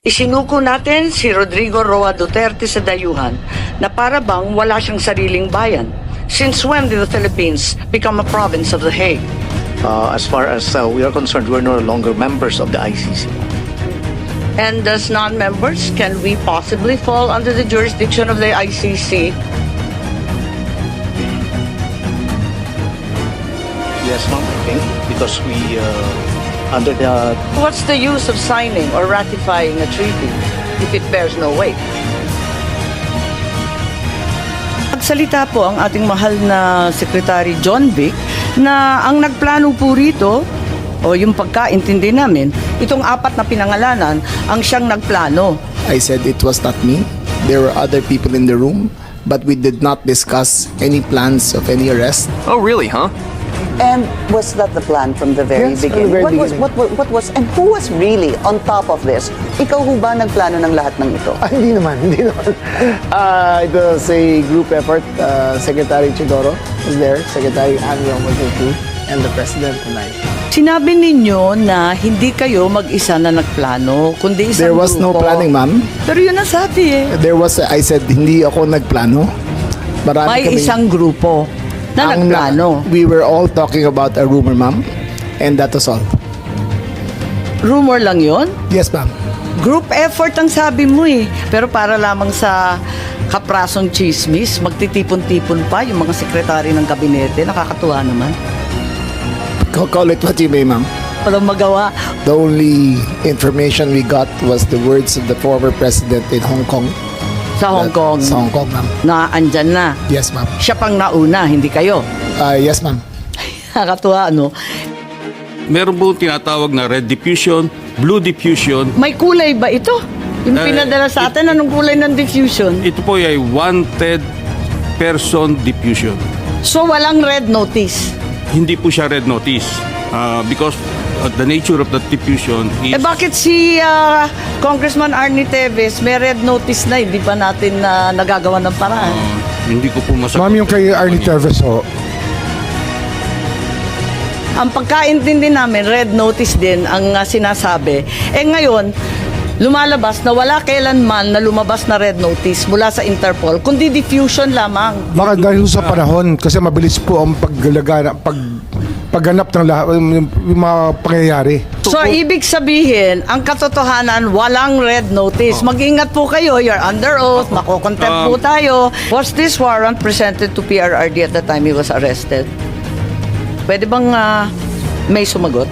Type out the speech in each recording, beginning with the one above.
Isinuko natin si Rodrigo Roa Duterte sa dayuhan na para bang wala siyang sariling bayan. Since when did the Philippines become a province of The Hague? As far as we are concerned, we're no longer members of the ICC. And as non-members, can we possibly fall under the jurisdiction of the ICC? Yes, ma'am, I think, because we, under the... What's the use of signing or ratifying a treaty if it bears no weight? Nagsalita po ang ating mahal na Secretary John Vic na ang nagplano po rito, o yung pagkaintindi namin, itong apat na pinangalanan ang siyang nagplano. I said it was not me. There were other people in the room, but we did not discuss any plans of any arrest. Oh, really, huh? And was that the plan from the very Yes, from the beginning? very What was, and who was really on top of this? Ikaw ho ba nagplano ng lahat ng ito? Hindi naman. It was a group effort. Secretary Chidoro was there, Secretary Anwar was there too, and the President and I. Sinabi ninyo na hindi kayo mag-isa na nagplano, kundi isang There was no grupo. planning, ma'am. Pero yun ang sabi eh. There was, I said, hindi ako nagplano. Marami May kaming- isang grupo na Ang nagplano. We were all talking about a rumor, ma'am, and that was all. Rumor lang yun? Yes, ma'am. Group effort ang sabi mo eh. Pero para lamang sa kaprasong chismis, magtitipon-tipon pa yung mga sekretary ng kabinete. Nakakatuwa naman. Call it what you may, ma'am. Walang magawa. The only information we got was the words of the former president in Hong Kong. Sa Hong Kong, Sa Hong Kong, ma'am. na andyan na. Yes, ma'am. Siya pang nauna, hindi kayo. Yes, ma'am. Nakakatuwa, ano? Meron po tinatawag na red diffusion, blue diffusion. May kulay ba ito? Yung pinadala sa atin, anong kulay ng diffusion? Ito po ay wanted person diffusion. So, walang red notice. Hindi po siya red notice because the nature of the diffusion is... Bakit si Congressman Arnie Teves may red notice na, hindi pa natin nagagawa ng paraan? hindi ko po masagot. Ma'am, yung kay Arnie Teves, ho. Ang pagkaintindi namin, red notice din ang sinasabi. Ngayon, lumalabas na wala kailanman na lumabas na red notice mula sa Interpol, kundi diffusion lamang. Baka dahil sa panahon, kasi mabilis po ang pagganap ng lahat, yung mga pangyayari. So, ibig sabihin, ang katotohanan, walang red notice. Mag-ingat po kayo, you're under oath, makokontempt po tayo. Was this warrant presented to PRRD at the time he was arrested? Pwede bang may sumagot?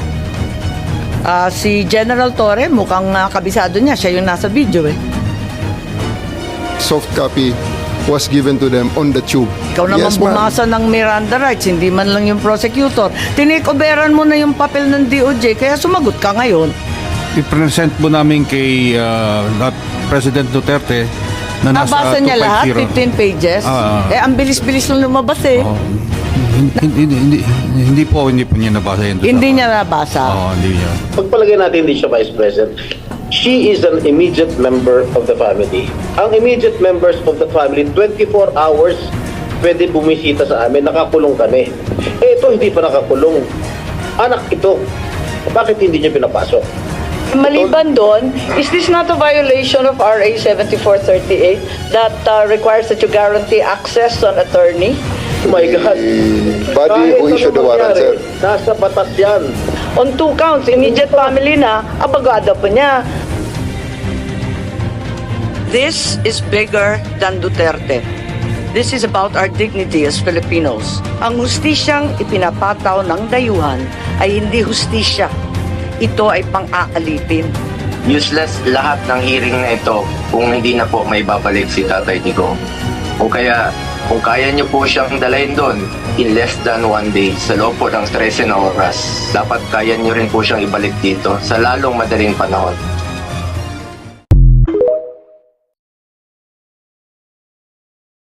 Si General Torre, mukhang kabisado niya. Siya yung nasa video eh. Soft copy was given to them on the tube. Ikaw naman Yes, ma'am. bumasa ng Miranda rights, hindi man lang yung prosecutor. Tinikoberan mo na yung papel ng DOJ, kaya sumagot ka ngayon. I-present po namin kay President Duterte na nasa Nabasa niya lahat, 250. 15 pages. Ang bilis-bilis lang lumabas eh. Hindi po niya nabasa yun. Hindi niya nabasa. Hindi niya. Pagpalagay natin hindi siya Vice President, she is an immediate member of the family. Ang immediate members of the family, 24 hours pwede bumisita sa amin, nakakulong kami. Ito hindi pa nakakulong. Anak ito, bakit hindi niya pinapasok? Maliban doon, Is this not a violation of RA 7438 that requires that you guarantee access to an attorney? Oh my God. Body Kahit who issued the ano warrant, mangyari, sir. nasa batas yan. On 2 counts, immediate family na, abagada pa niya. This is bigger than Duterte. This is about our dignity as Filipinos. Ang hustisyang ipinapataw ng dayuhan ay hindi hustisya. Ito ay pang-aalipin. Useless lahat ng hearing na ito kung hindi na po may babalik si Tatay Nico. Kung kaya niyo po siyang dalayin doon in less than 1 day sa loob po ng 13 na oras, dapat kaya niyo rin po siyang ibalik dito sa lalong madaling panahon.